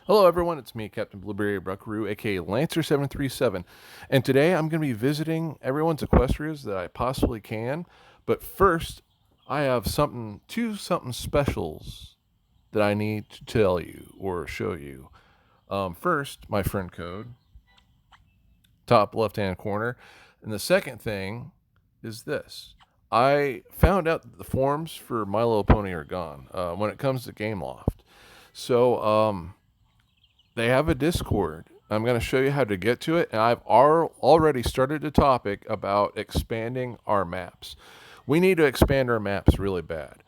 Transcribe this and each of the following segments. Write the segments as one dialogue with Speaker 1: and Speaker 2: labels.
Speaker 1: Hello, everyone. It's me, Captain Blueberry Buckaroo, aka Lancer737, and today I'm going to be visiting everyone's Equestrias that I possibly can. But first, I have something specials that I need to tell you or show you. First, my friend code, top left-hand corner, and the second thing is this. I found out that the forums for My Little Pony are gone when it comes to Gameloft. So, they have a Discord. I'm going to show you how to get to it. And I've already started a topic about expanding our maps. We need to expand our maps really bad.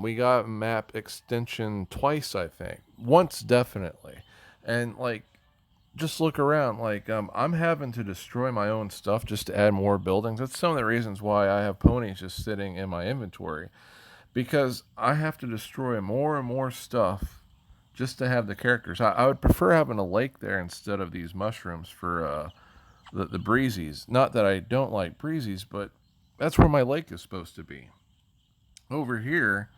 Speaker 1: We got map extension twice, I think. Once, definitely. And, just look around. I'm having to destroy my own stuff just to add more buildings. That's some of the reasons why I have ponies just sitting in my inventory. Because I have to destroy more and more stuff just to have the characters. I would prefer having a lake there instead of these mushrooms for the breezies. Not that I don't like breezies, but that's where my lake is supposed to be. Over here,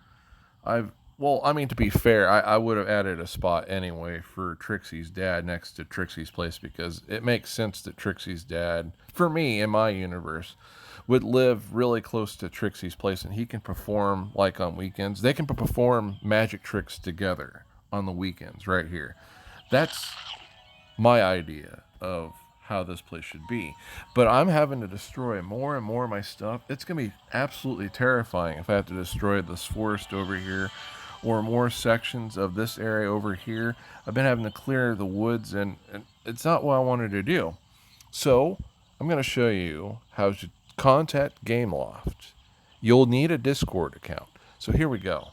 Speaker 1: to be fair, I would have added a spot anyway for Trixie's dad next to Trixie's place because it makes sense that Trixie's dad, for me in my universe, would live really close to Trixie's place and he can perform like on weekends. They can perform magic tricks together on the weekends right here. That's my idea of how this place should be. But I'm having to destroy more and more of my stuff. It's going to be absolutely terrifying if I have to destroy this forest over here or more sections of this area over here. I've been having to clear the woods, and it's not what I wanted to do. So, I'm going to show you how to contact Gameloft. You'll need a Discord account. So, here we go.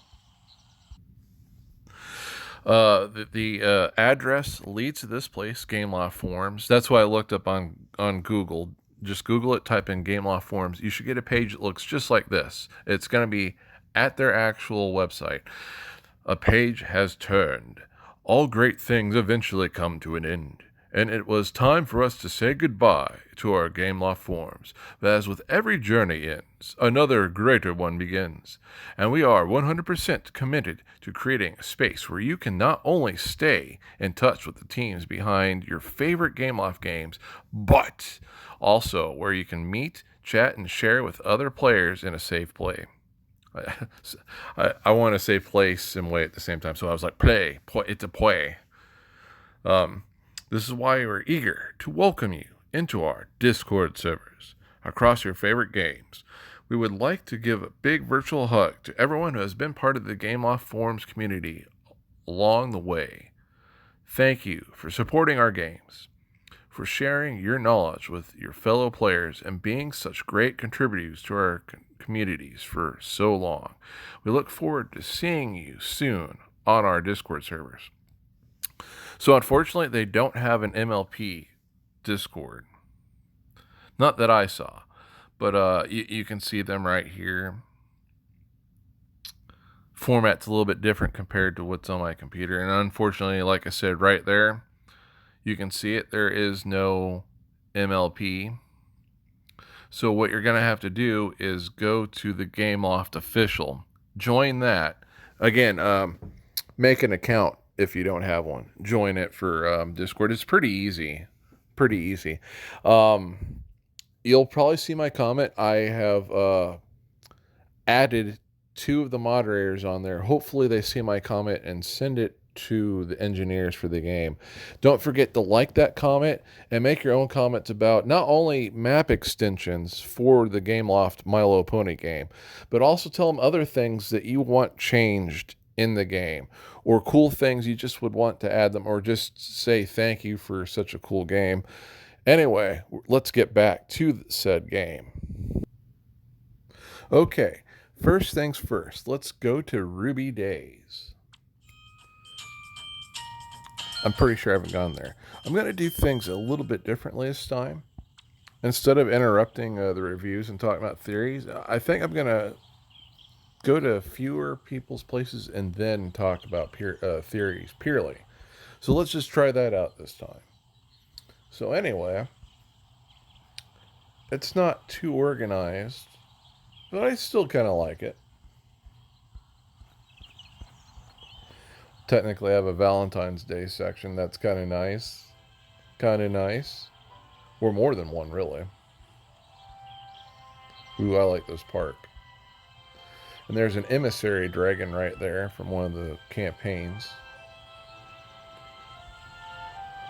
Speaker 1: The address leads to this place, Gameloft Forums. That's why I looked up on Google. Just Google it, type in Gameloft Forums. You should get a page that looks just like this. It's going to be at their actual website. A page has turned. All great things eventually come to an end, and it was time for us to say goodbye to our Gameloft forms. But as with every journey ends, another greater one begins, and we are 100% committed to creating a space where you can not only stay in touch with the teams behind your favorite Gameloft games, but also where you can meet, chat, and share with other players in a safe play. I want to say place and way at the same time, so I was like, play. It's a play. This is why we're eager to welcome you into our Discord servers across your favorite games. We would like to give a big virtual hug to everyone who has been part of the Gameloft Forums community along the way. Thank you for supporting our games, for sharing your knowledge with your fellow players, and being such great contributors to our communities for so long. We look forward to seeing you soon on our Discord servers. So, unfortunately, they don't have an MLP Discord. Not that I saw, but you can see them right here. Format's a little bit different compared to what's on my computer. And unfortunately, like I said, right there, you can see it. There is no MLP. So what you're going to have to do is go to the Gameloft official. Join that. Again, make an account if you don't have one. Join it for Discord. It's pretty easy. Pretty easy. You'll probably see my comment. I have added two of the moderators on there. Hopefully they see my comment and send it to the engineers for the game. Don't forget to like that comment and make your own comments about not only map extensions for the Gameloft My Little Pony game, but also tell them other things that you want changed in the game or cool things you just would want to add them or just say thank you for such a cool game. Anyway, let's get back to said game. Okay, first things first, let's go to Ruby Days. I'm pretty sure I haven't gone there. I'm going to do things a little bit differently this time. Instead of interrupting the reviews and talking about theories, I think I'm going to go to fewer people's places and then talk about theories purely. So let's just try that out this time. So anyway, it's not too organized, but I still kind of like it. technically have a Valentine's Day section. That's kind of nice. Kind of nice. Or more than one, really. Ooh, I like this park. And there's an emissary dragon right there from one of the campaigns.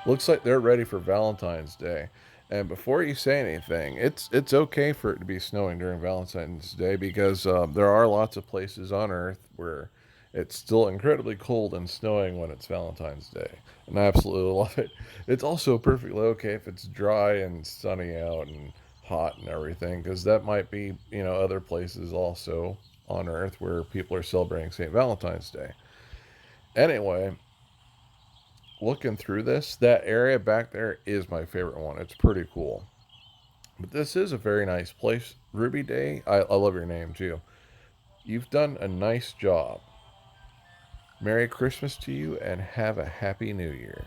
Speaker 1: Looks like they're ready for Valentine's Day. And before you say anything, it's okay for it to be snowing during Valentine's Day because there are lots of places on Earth where it's still incredibly cold and snowing when it's Valentine's Day. And I absolutely love it. It's also perfectly okay if it's dry and sunny out and hot and everything because that might be, other places also on Earth where people are celebrating St. Valentine's Day. Anyway, looking through this, that area back there is my favorite one. It's pretty cool. But this is a very nice place. Ruby Day, I love your name too. You've done a nice job. Merry Christmas to you and have a Happy New Year.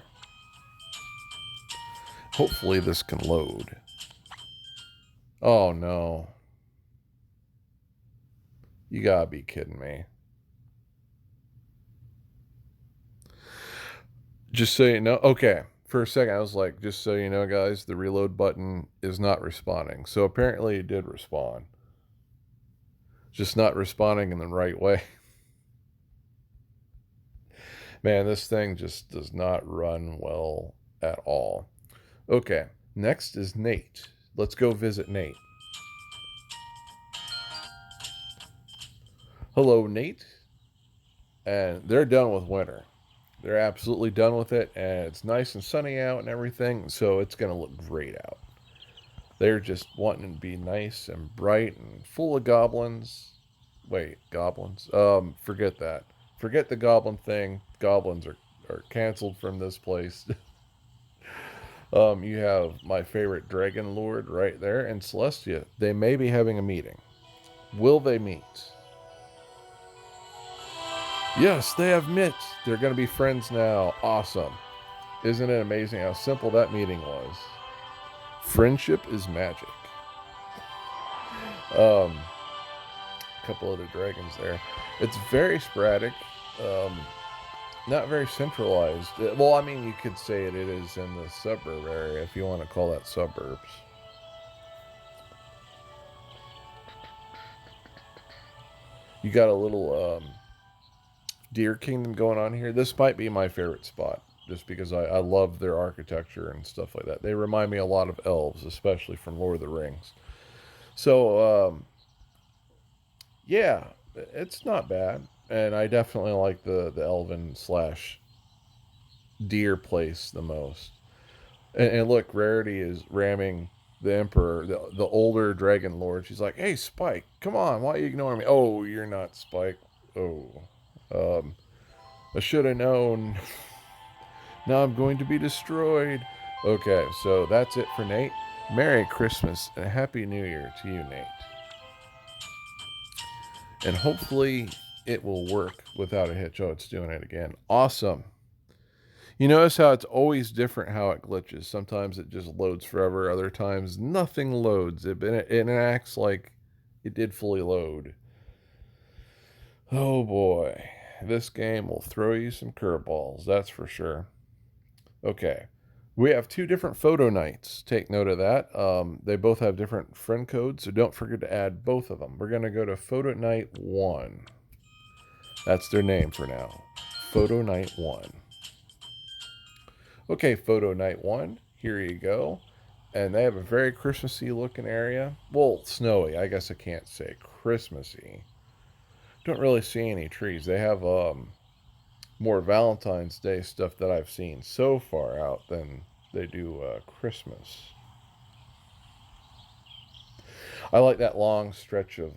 Speaker 1: Hopefully this can load. Oh no. You gotta be kidding me. Just so you know, okay. For a second, I was like, just so you know, guys, the reload button is not responding. So apparently it did respond. Just not responding in the right way. Man, this thing just does not run well at all. Okay, next is Nate. Let's go visit Nate. Hello, Nate. And they're done with winter. They're absolutely done with it, and it's nice and sunny out and everything, so it's going to look great out. They're just wanting to be nice and bright and full of goblins. Wait, goblins? Forget that. Forget the goblin thing. Goblins are canceled from this place. You have my favorite dragon lord right there and Celestia. They may be having a meeting. Will they meet? Yes, they have met. They're going to be friends now. Awesome. Isn't it amazing how simple that meeting was? Friendship is magic. A couple other dragons there. It's very sporadic. Not very centralized. Well, I mean, you could say it is in the suburb area if you want to call that suburbs. You got a little deer kingdom going on here. This might be my favorite spot just because I love their architecture and stuff like that. They remind me a lot of elves, especially from Lord of the Rings. So, yeah, it's not bad. And I definitely like the elven slash deer place the most. And look, Rarity is ramming the Emperor, the older Dragon Lord. She's like, "Hey, Spike, come on, why are you ignoring me?" Oh, you're not Spike. Oh, um, I should have known. Now I'm going to be destroyed. Okay, so that's it for Nate. Merry Christmas and Happy New Year to you, Nate. And hopefully it will work without a hitch. Oh, it's doing it again. Awesome. You notice how it's always different how it glitches. Sometimes it just loads forever. Other times nothing loads. It acts like it did fully load. Oh boy. This game will throw you some curveballs. That's for sure. Okay. We have two different photo nights. Take note of that. They both have different friend codes, so don't forget to add both of them. We're going to go to Photo Night 1. That's their name for now. Photo Night 1. Okay, Photo Night 1. Here you go. And they have a very Christmassy looking area. Well, snowy. I guess I can't say Christmassy. Don't really see any trees. They have more Valentine's Day stuff that I've seen so far out than they do Christmas. I like that long stretch of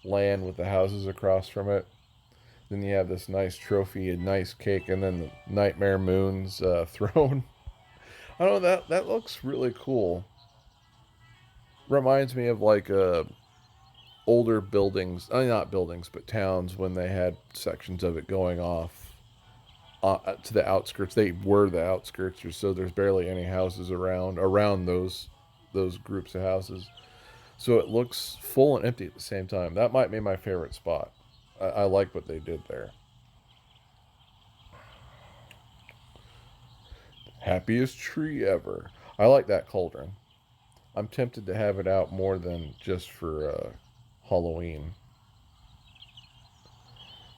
Speaker 1: land with the houses across from it. Then you have this nice trophy and nice cake, and then the Nightmare Moon's throne. I don't know, that looks really cool. Reminds me of like older buildings, not buildings, but towns when they had sections of it going off to the outskirts. They were the outskirts, or so there's barely any houses around those groups of houses. So it looks full and empty at the same time. That might be my favorite spot. I like what they did there. Happiest tree ever. I like that cauldron. I'm tempted to have it out more than just for Halloween.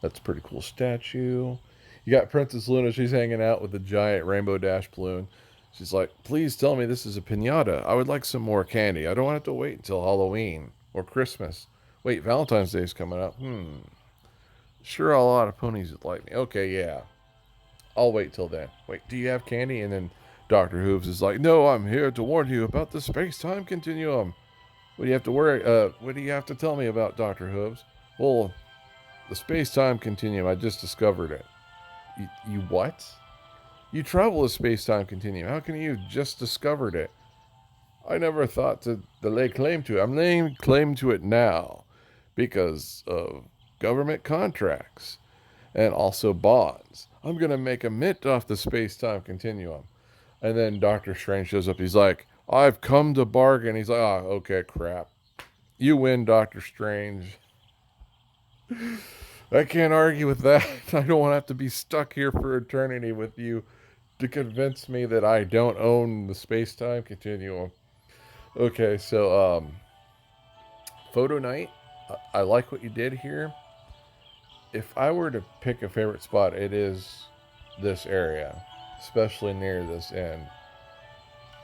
Speaker 1: That's a pretty cool statue. You got Princess Luna. She's hanging out with the giant Rainbow Dash balloon. She's like, please tell me this is a pinata. I would like some more candy. I don't have to wait until Halloween or Christmas. Wait, Valentine's Day's coming up. Sure, a lot of ponies would like me. Okay, yeah. I'll wait till then. Wait, do you have candy? And then Dr. Hooves is like, no, I'm here to warn you about the space-time continuum. What do you have to worry? What do you have to tell me about, Dr. Hooves? Well, the space-time continuum, I just discovered it. You what? You travel the space-time continuum. How can you just discovered it? I never thought to lay claim to it. I'm laying claim to it now because of government contracts and also bonds. I'm going to make a mint off the space-time continuum. And then Doctor Strange shows up. He's like, I've come to bargain. He's like, oh, okay, crap. You win, Doctor Strange. I can't argue with that. I don't want to have to be stuck here for eternity with you to convince me that I don't own the space-time continuum. Okay, so Photo Night, I like what you did here. If I were to pick a favorite spot, it is this area, especially near this end.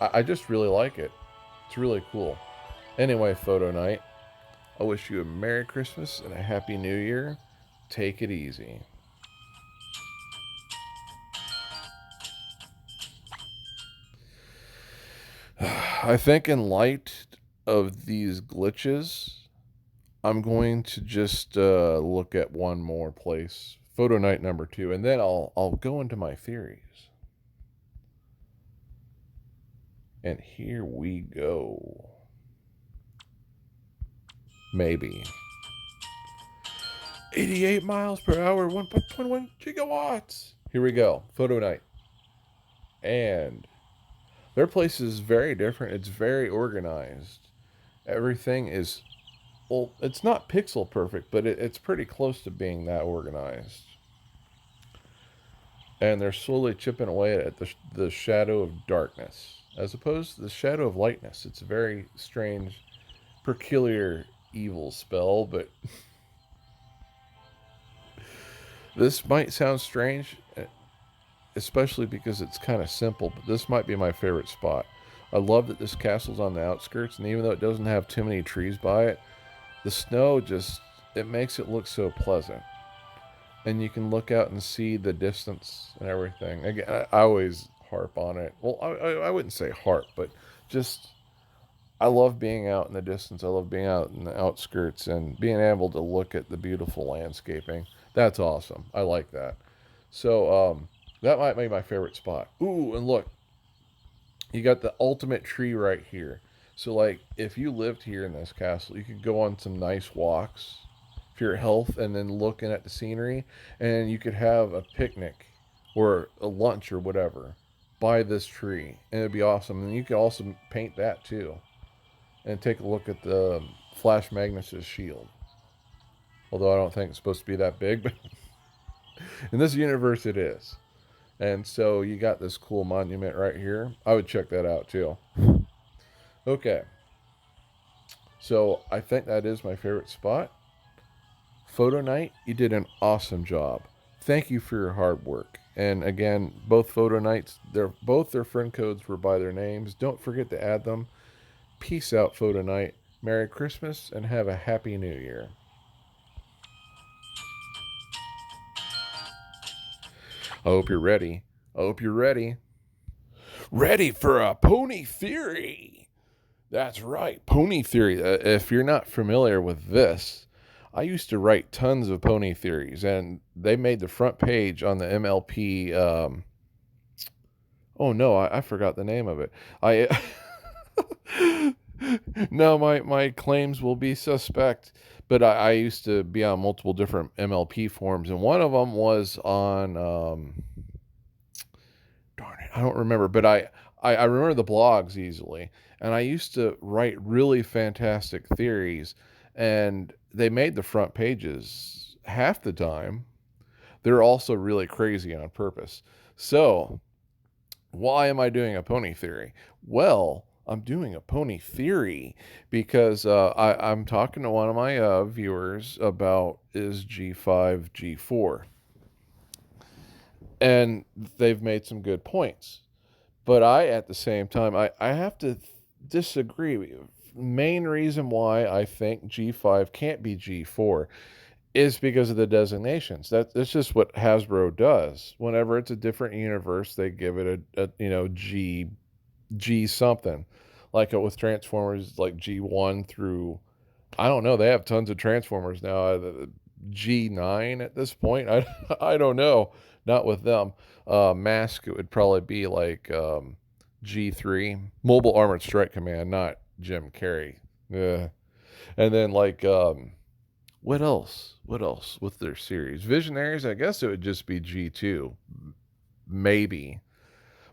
Speaker 1: I just really like it. It's really cool. Anyway, Photo Night, I wish you a Merry Christmas and a Happy New Year. Take it easy. I think in light of these glitches, I'm going to just look at one more place, Photo Night number 2, and then I'll go into my theories. And here we go. Maybe 88 miles per hour, 1.21 gigawatts. Here we go, Photo Night, and their place is very different. It's very organized. Everything is, well, it's not pixel perfect, but it's pretty close to being that organized. And they're slowly chipping away at the shadow of darkness, as opposed to the shadow of lightness. It's a very strange, peculiar, evil spell, but this might sound strange, especially because it's kind of simple, but this might be my favorite spot. I love that this castle's on the outskirts, and even though it doesn't have too many trees by it, the snow just, it makes it look so pleasant. And you can look out and see the distance and everything. Again, I always harp on it. Well, I wouldn't say harp, but just, I love being out in the distance. I love being out in the outskirts and being able to look at the beautiful landscaping. That's awesome. I like that. So, that might be my favorite spot. Ooh, and look, you got the ultimate tree right here. So, like, if you lived here in this castle, you could go on some nice walks for your health and then looking at the scenery, and you could have a picnic or a lunch or whatever by this tree, and it'd be awesome. And you could also paint that too and take a look at the Flash Magnus's shield. Although I don't think it's supposed to be that big, but in this universe it is. And so you got this cool monument right here. I would check that out too. Okay. So I think that is my favorite spot. Photo Night, you did an awesome job. Thank you for your hard work. And again, both Photo Nights, both their friend codes were by their names. Don't forget to add them. Peace out, Photo Night. Merry Christmas and have a Happy New Year. I hope you're ready. I hope you're ready. Ready for a pony theory. That's right, pony theory. If you're not familiar with this, I used to write tons of pony theories, and they made the front page on the MLP. Oh no, I forgot the name of it. I no, my claims will be suspect. But I used to be on multiple different MLP forums, and one of them was on. Darn it, I don't remember, but I remember the blogs easily, and I used to write really fantastic theories, and they made the front pages half the time. They're also really crazy on purpose. So Why am I doing a pony theory? Well, I'm doing a pony theory because I'm talking to one of my viewers about is G5 G4, and they've made some good points. But I, at the same time, I have to disagree with you. Main reason why I think G5 can't be G4 is because of the designations. That's just what Hasbro does. Whenever it's a different universe, they give it a G something. Like with Transformers, like G1 through, I don't know. They have tons of Transformers now. G9 at this point. I don't know. Not with them. Mask, it would probably be like G3. Mobile Armored Strike Command, not Jim Carrey. Yeah. And then like what else? What else with their series? Visionaries, I guess it would just be G2. Maybe.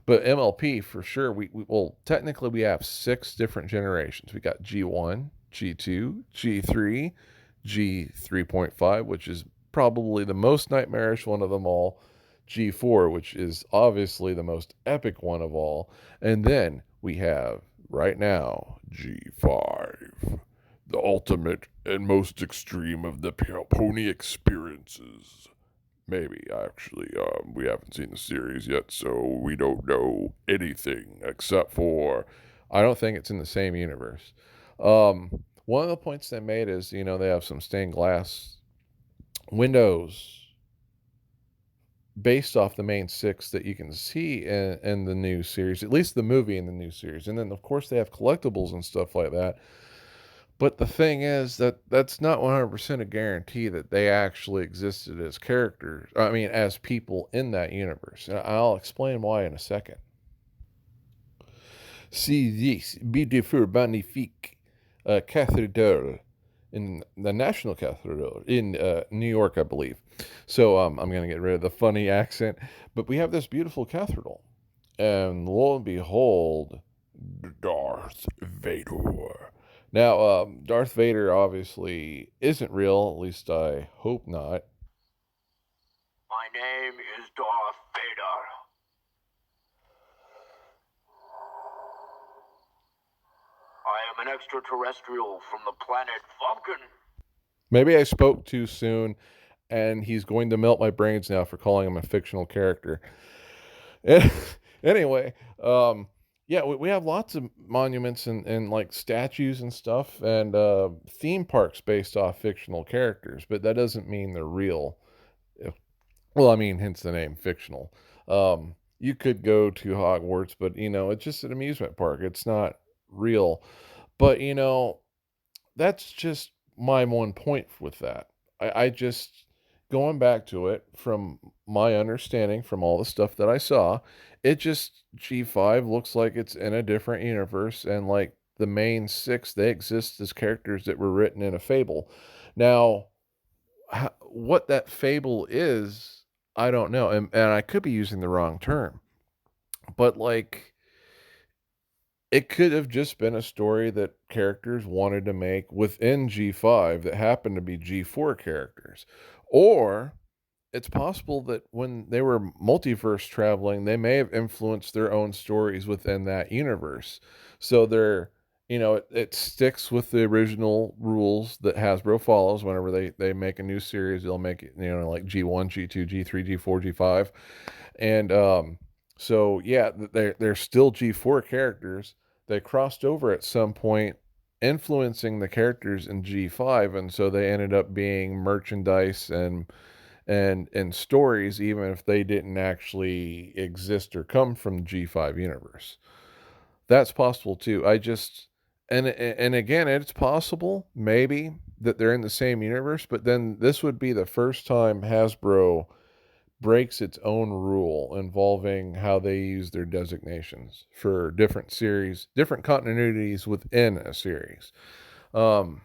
Speaker 1: But MLP for sure. Well, technically we have 6 different generations. We got G1, G2, G3, G3.5, which is probably the most nightmarish one of them all. G4, which is obviously the most epic one of all. And then we have right now G5, the ultimate and most extreme of the pony experiences. Maybe, actually. We haven't seen the series yet, so we don't know anything except for I don't think it's in the same universe. One of the points they made is, they have some stained glass windows based off the main 6 that you can see in the new series, at least the movie in the new series. And then, of course, they have collectibles and stuff like that. But the thing is that that's not 100% a guarantee that they actually existed as characters. I mean, as people in that universe. And I'll explain why in a second. See this beautiful, magnifique cathedral in the National Cathedral in New York, I believe. So I'm going to get rid of the funny accent. But we have this beautiful cathedral. And lo and behold, Darth Vader. Now, Darth Vader obviously isn't real, at least I hope not.
Speaker 2: My name is Darth Vader. I am an extraterrestrial from the planet Vulcan.
Speaker 1: Maybe I spoke too soon, and he's going to melt my brains now for calling him a fictional character. Anyway, yeah, we have lots of monuments and like statues and stuff, and theme parks based off fictional characters, but that doesn't mean they're real. Well, I mean, hence the name fictional. You could go to Hogwarts, but it's just an amusement park. It's not real. But that's just my one point with that. I just going back to it from my understanding from all the stuff that I saw, it just G5 looks like it's in a different universe, and like the main 6, they exist as characters that were written in a fable. Now, what that fable is, I don't know, and I could be using the wrong term, but like it could have just been a story that characters wanted to make within G5 that happened to be G4 characters. Or it's possible that when they were multiverse traveling, they may have influenced their own stories within that universe. So it sticks with the original rules that Hasbro follows whenever they make a new series. They'll make it, like G1, G2, G3, G4, G5. And so yeah, they're still G4 characters. They crossed over at some point, influencing the characters in G5, and so they ended up being merchandise and stories, even if they didn't actually exist or come from the G5 universe. That's possible too. And again, it's possible maybe that they're in the same universe, but then this would be the first time Hasbro breaks its own rule involving how they use their designations for different series, different continuities within a series. Um,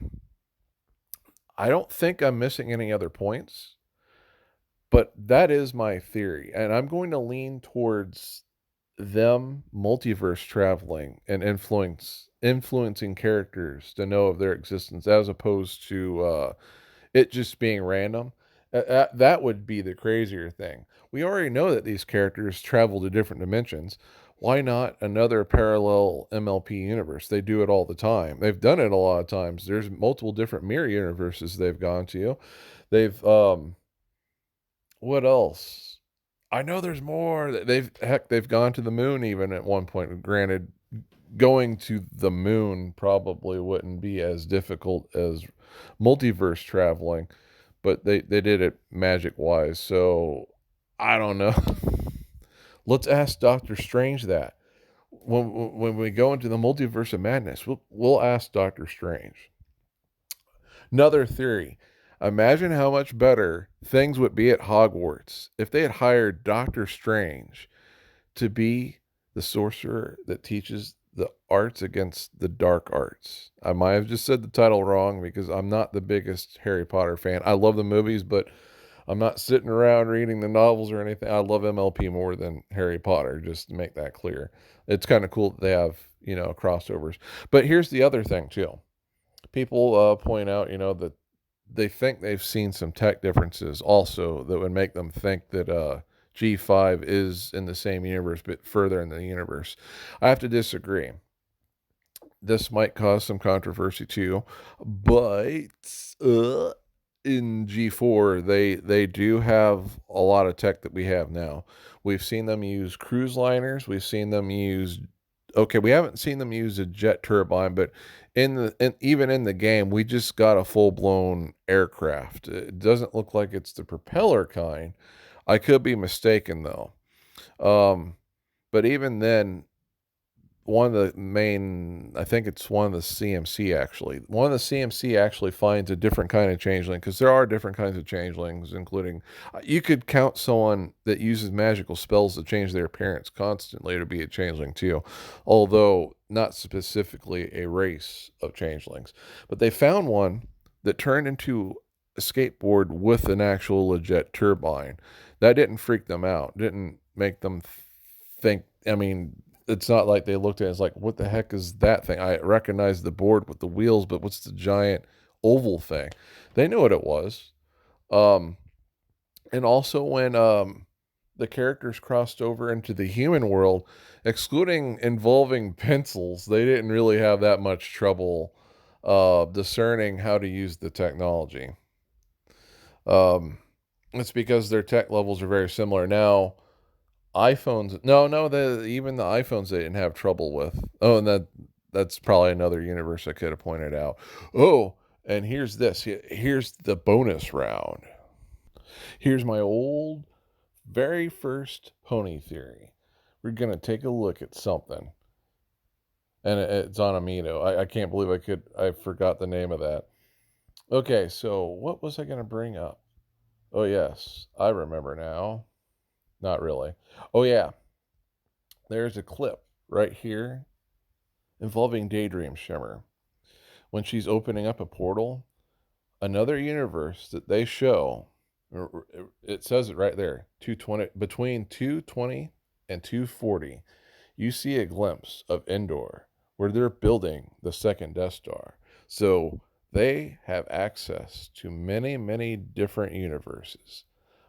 Speaker 1: I don't think I'm missing any other points, but that is my theory. And I'm going to lean towards them multiverse traveling and influencing characters to know of their existence as opposed to it just being random. That would be the crazier thing. We already know that these characters travel to different dimensions. Why not another parallel MLP universe? They do it all the time. They've done it a lot of times. There's multiple different mirror universes they've gone to. They've what else? I know there's more. They've gone to the moon even at one point. Granted, going to the moon probably wouldn't be as difficult as multiverse traveling, but they did it magic wise. So I don't know. Let's ask Doctor Strange that. When we go into the multiverse of madness, we'll ask Doctor Strange. Another theory. Imagine how much better things would be at Hogwarts if they had hired Doctor Strange to be the sorcerer that teaches the arts against the dark arts. I might have just said the title wrong because I'm not the biggest Harry Potter fan. I love the movies, but I'm not sitting around reading the novels or anything. I love MLP more than Harry Potter, just to make that clear. It's kind of cool that they have, crossovers. But here's the other thing, too. People point out, that they think they've seen some tech differences also that would make them think that G5 is in the same universe, but further in the universe. I have to disagree. This might cause some controversy too, but in G4 they do have a lot of tech that we have now. We've seen them use cruise liners. We've seen them use. Okay, we haven't seen them use a jet turbine, but even in the game, we just got a full blown aircraft. It doesn't look like it's the propeller kind. I could be mistaken though. Um, but even then, one of the main, I think it's one of the CMC actually. One of the CMC actually finds a different kind of changeling because there are different kinds of changelings, including you could count someone that uses magical spells to change their appearance constantly to be a changeling too, although not specifically a race of changelings. But they found one that turned into a skateboard with an actual legit turbine. That didn't freak them out, didn't make them think. I mean, it's not like they looked at it as like, what the heck is that thing? I recognize the board with the wheels, but what's the giant oval thing? They knew what it was. Um, and also when the characters crossed over into the human world, excluding involving pencils, they didn't really have that much trouble discerning how to use the technology. Um, it's because their tech levels are very similar. Now, iPhones. No, even the iPhones they didn't have trouble with. Oh, and that's probably another universe I could have pointed out. Oh, and here's this. Here's the bonus round. Here's my old very first pony theory. We're gonna take a look at something, and it's on Amino. I can't believe I forgot the name of that. Okay, so what was I gonna bring up? Oh yes, I remember now. Not really. Oh yeah, there's a clip right here involving Daydream Shimmer. When she's opening up a portal, another universe that they show, it says it right there, 220, between 220 and 240, you see a glimpse of Endor where they're building the second Death Star. So they have access to many, many different universes.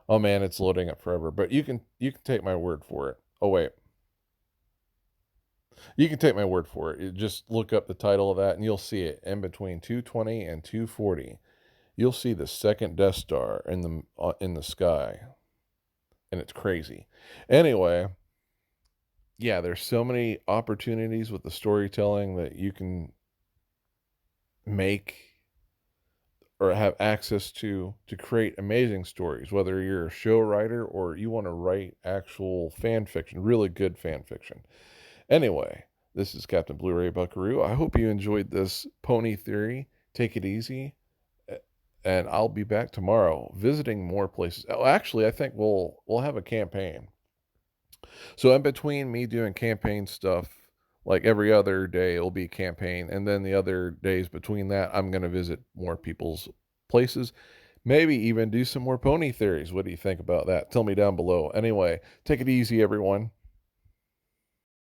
Speaker 1: Oh man, it's loading up forever, but you can take my word for it. Oh wait, you can take my word for it. Just look up the title of that and you'll see it in between 220 and 240. You'll see the second Death Star in the sky, and it's crazy. Anyway, yeah, there's so many opportunities with the storytelling that you can make or have access to create amazing stories, whether you're a show writer or you want to write actual fan fiction, really good fan fiction. Anyway, this is Captain Blu-ray Buckaroo. I hope you enjoyed this pony theory. Take it easy, and I'll be back tomorrow visiting more places. Oh, actually, I think we'll have a campaign. So in between me doing campaign stuff, like every other day, it'll be a campaign, and then the other days between that, I'm gonna visit more people's places. Maybe even do some more pony theories. What do you think about that? Tell me down below. Anyway, take it easy, everyone.